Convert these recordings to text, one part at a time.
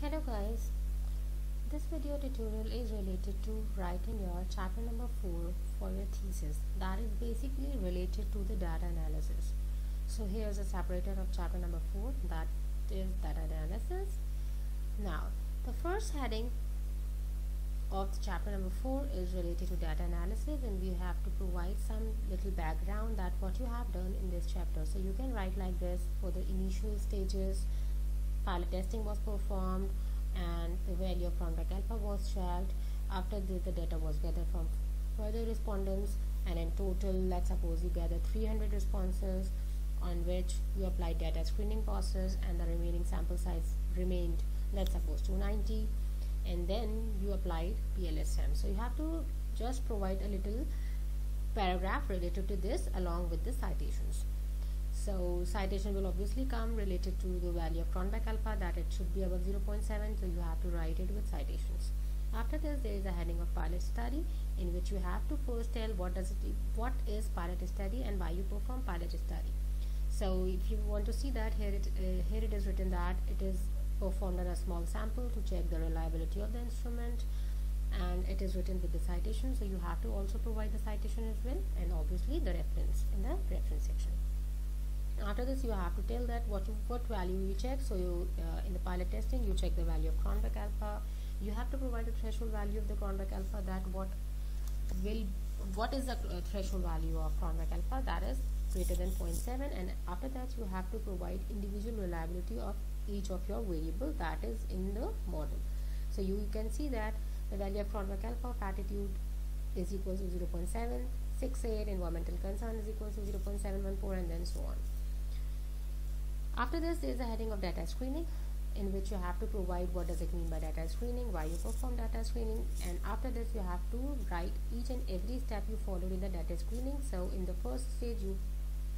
Hello guys, this video tutorial is related to writing your chapter number 4 for your thesis, that is basically related to the data analysis. So here's a separator of chapter number 4, that is data analysis. Now the first heading of the chapter number 4 is related to data analysis, and we have to provide some little background that what you have done in this chapter. So you can write like this: for the initial stages, pilot testing was performed and the value of Cronbach alpha was checked. After this, the data was gathered from further respondents, and in total, let's suppose you gathered 300 responses on which you applied data screening process, and the remaining sample size remained, let's suppose, 290, and then you applied PLSM. So you have to just provide a little paragraph related to this along with the citations. So citation will obviously come related to the value of Cronbach alpha, that it should be above 0.7, so you have to write it with citations. After this, there is a heading of pilot study, in which you have to first tell what is pilot study and why you perform pilot study. So if you want to see that, here it is written that it is performed on a small sample to check the reliability of the instrument, and it is written with the citation, so you have to also provide the citation as well, and obviously the reference in the reference section. After this, you have to tell that what value you check. So you in the pilot testing, you check the value of Cronbach alpha. You have to provide the threshold value of the Cronbach alpha, that what is the threshold value of Cronbach alpha, that is greater than 0.7, and after that you have to provide individual reliability of each of your variable that is in the model. So you can see that the value of Cronbach alpha of attitude is equal to 0.768, environmental concern is equal to 0.714, and then so on. After this, there is a heading of data screening, in which you have to provide what does it mean by data screening, why you perform data screening, and after this you have to write each and every step you followed in the data screening. So in the first stage, you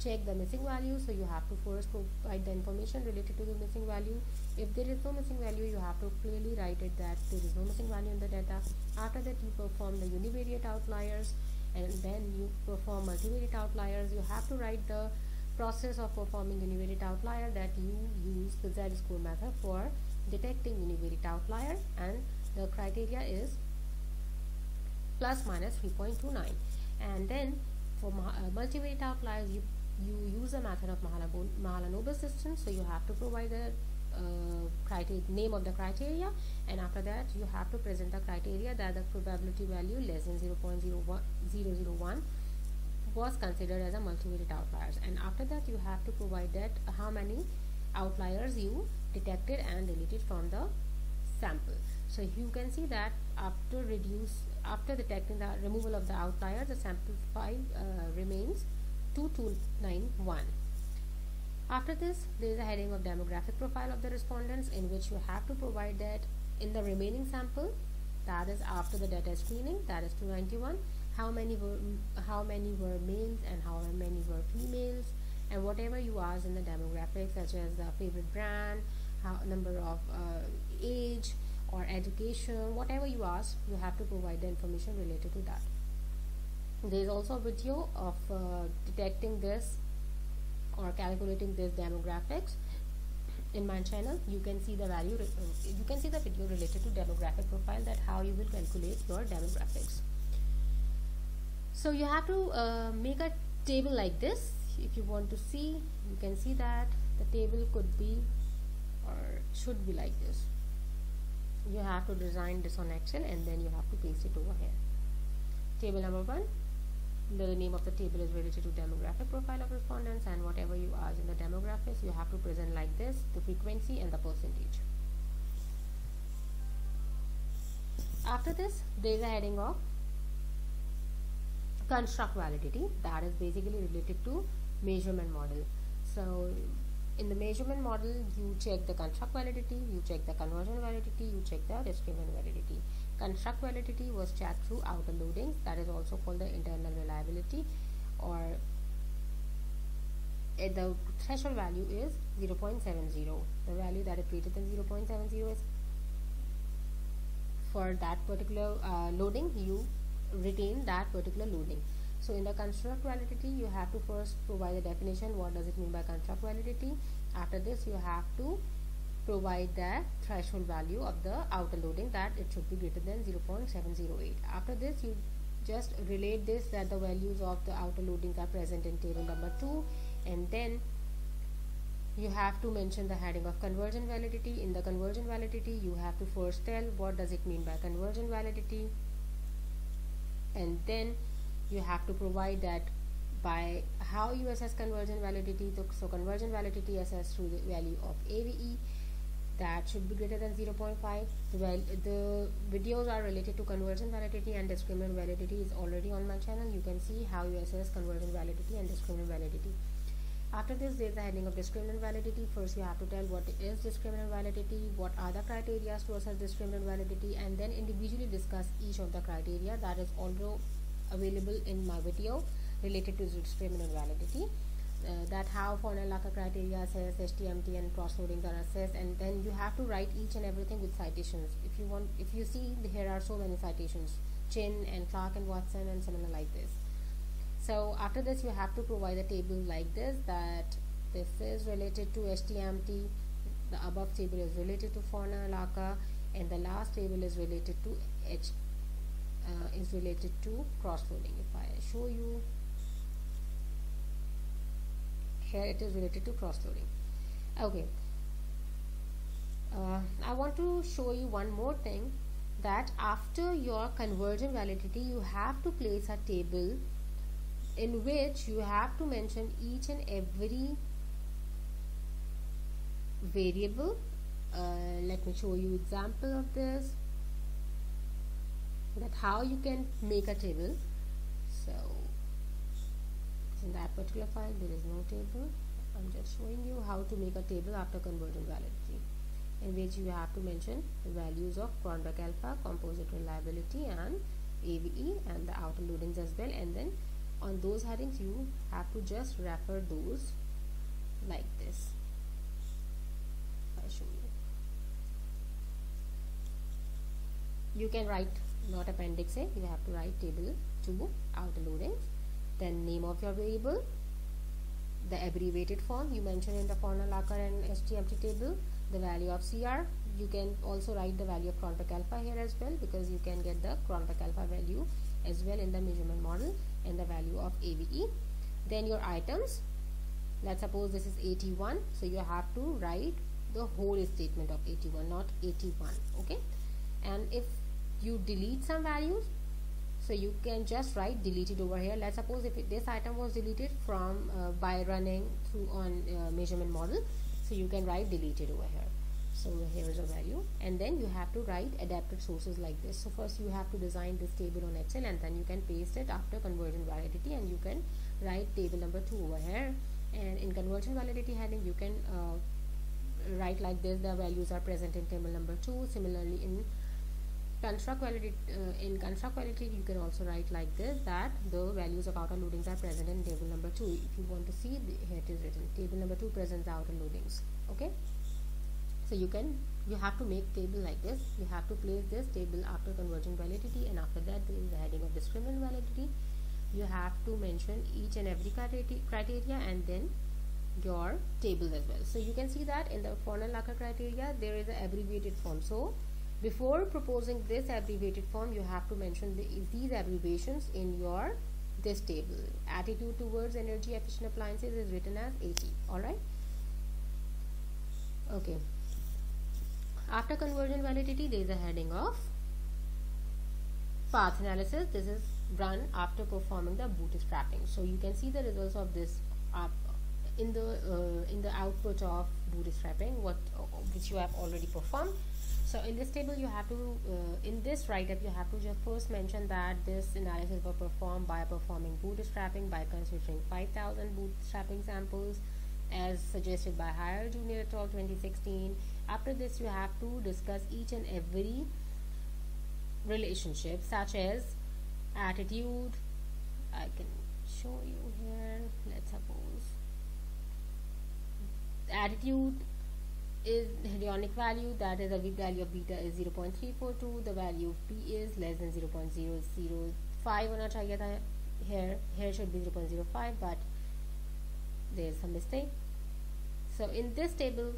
check the missing value, so you have to first provide the information related to the missing value. If there is no missing value, you have to clearly write it that there is no missing value in the data. After that, you perform the univariate outliers, and then you perform multivariate outliers. You have to write the process of performing univariate outlier, that you use the Z-score method for detecting univariate outlier, and the criteria is plus minus 3.29. And then for multivariate outliers, you use a method of Mahalanobis system, so you have to provide the name of the criteria, and after that you have to present the criteria that the probability value less than 0.001 was considered as a multivariate outliers, and after that you have to provide that how many outliers you detected and deleted from the sample. So you can see that after detecting the removal of the outliers, the sample 5 remains 2291. After this, there is a heading of demographic profile of the respondents, in which you have to provide that in the remaining sample, that is after the data screening, that is 291, how many were males and how many were females, and whatever you ask in the demographics, such as the favorite brand, number of age or education, whatever you ask, you have to provide the information related to that. There is also a video of detecting this or calculating this demographics in my channel. You can see the value, you can see the video related to demographic profile, that how you will calculate your demographics. So you have to make a table like this. If you want to see, you can see that the table could be or should be like this. You have to design this on Excel, and then you have to paste it over here. Table number 1, the name of the table is related to demographic profile of respondents, and whatever you ask in the demographics, you have to present like this: the frequency and the percentage. After this, there is a heading of construct validity, that is basically related to measurement model. So in the measurement model, you check the construct validity, you check the conversion validity, you check the discriminant validity. Construct validity was checked through outer loadings, that is also called the internal reliability, or the threshold value is 0.70. The value that is greater than 0.70 is for that particular loading, you retain that particular loading. So in the construct validity, you have to first provide the definition, what does it mean by construct validity. After this, you have to provide the threshold value of the outer loading, that it should be greater than 0.708. After this, you just relate this that the values of the outer loadings are present in table number 2, and then you have to mention the heading of conversion validity. In the conversion validity, you have to first tell what does it mean by conversion validity, and then you have to provide that by how you assess conversion validity. So conversion validity assessed through the value of AVE, that should be greater than 0.5. The videos are related to conversion validity and discriminant validity is already on my channel. You can see how you assess conversion validity and discriminant validity. After this, there is the heading of discriminant validity. First, you have to tell what is discriminant validity, what are the criteria to assess discriminant validity, and then individually discuss each of the criteria. That is also available in my video related to discriminant validity. That how Fornell-Laka criteria assess, HTMT and cross-loadings are assessed, and then you have to write each and everything with citations. If you see, here are so many citations, Chin and Clark and Watson and similar like this. So after this, you have to provide a table like this, that this is related to HTMT, the above table is related to Fornell-Laka, and the last table is related to cross-loading. If I show you, here it is related to cross-loading. Okay, I want to show you one more thing, that after your conversion validity, you have to place a table in which you have to mention each and every variable. Let me show you example of this, that how you can make a table. So in that particular file there is no table. I'm just showing you how to make a table after conversion validity, in which you have to mention the values of Cronbach alpha, composite reliability and AVE, and the outer loadings as well, and then on those headings you have to just refer those like this. I'll show you. You can write not appendix A, you have to write table 2 outer loadings, then name of your variable, the abbreviated form you mention in the Fornell-Laka and HTMT table, the value of CR. You can also write the value of Cronbach alpha here as well, because you can get the Cronbach alpha value as well in the measurement model, and the value of AVE. Then your items, let's suppose this is 81, so you have to write the whole statement of 81, not 81. Okay, and if you delete some values, so you can just write deleted over here. Let's suppose if this item was deleted from by running through on measurement model, so you can write deleted over here. So here is a value, and then you have to write adapted sources like this. So first you have to design this table on Excel, and then you can paste it after conversion validity, and you can write table number 2 over here, and in conversion validity heading you can write like this, the values are present in table number 2. Similarly in construct validity, you can also write like this, that the values of outer loadings are present in table number 2. If you want to see, here it is written, table number 2 presents the outer loadings. Okay, so you have to make table like this. You have to place this table after conversion validity, and after that there is the heading of discriminant validity. You have to mention each and every criteria and then your table as well. So you can see that in the Fornell-Laka criteria there is an abbreviated form. So before proposing this abbreviated form, you have to mention these abbreviations in your this table. Attitude towards energy efficient appliances is written as AT. Alright, okay. After conversion validity, there is a heading of path analysis. This is run after performing the bootstrapping. So you can see the results of this in the output of bootstrapping, which you have already performed. So in this table you have to in this write-up you have to just first mention that this analysis was performed by performing bootstrapping by considering 5,000 bootstrapping samples as suggested by Hire Junior et al. 2016. After this you have to discuss each and every relationship, such as attitude. I can show you here. Let's suppose attitude is hedonic value, that is the value of beta is 0.342, the value of p is less than 0.005 होना चाहिए था, here should be 0.05, but there is some mistake. So in this table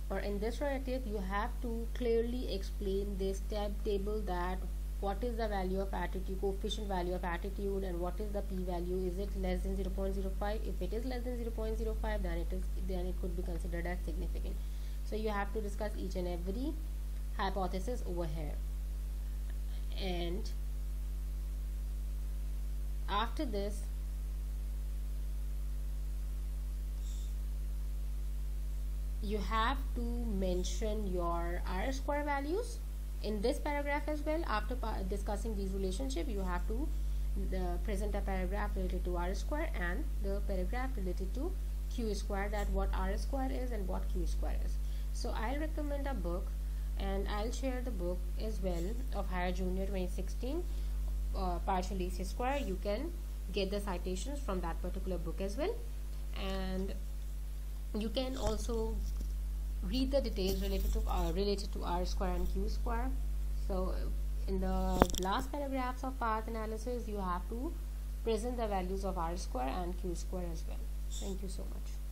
or in this relative, you have to clearly explain this table, that what is the value of attitude, coefficient value of attitude, and what is the p-value. Is it less than 0.05? If it is less than 0.05, then it could be considered as significant. So you have to discuss each and every hypothesis over here. And after this, you have to mention your R-square values in this paragraph as well. After discussing these relationships, you have to present a paragraph related to R-square and the paragraph related to Q-square, that what R-square is and what Q-square is. So I'll recommend a book, and I'll share the book as well of Higher Junior 2016, partial AC square. You can get the citations from that particular book as well, and you can also read the details related to R square and Q square. So in the last paragraphs of path analysis, you have to present the values of R square and Q square as well. Thank you so much.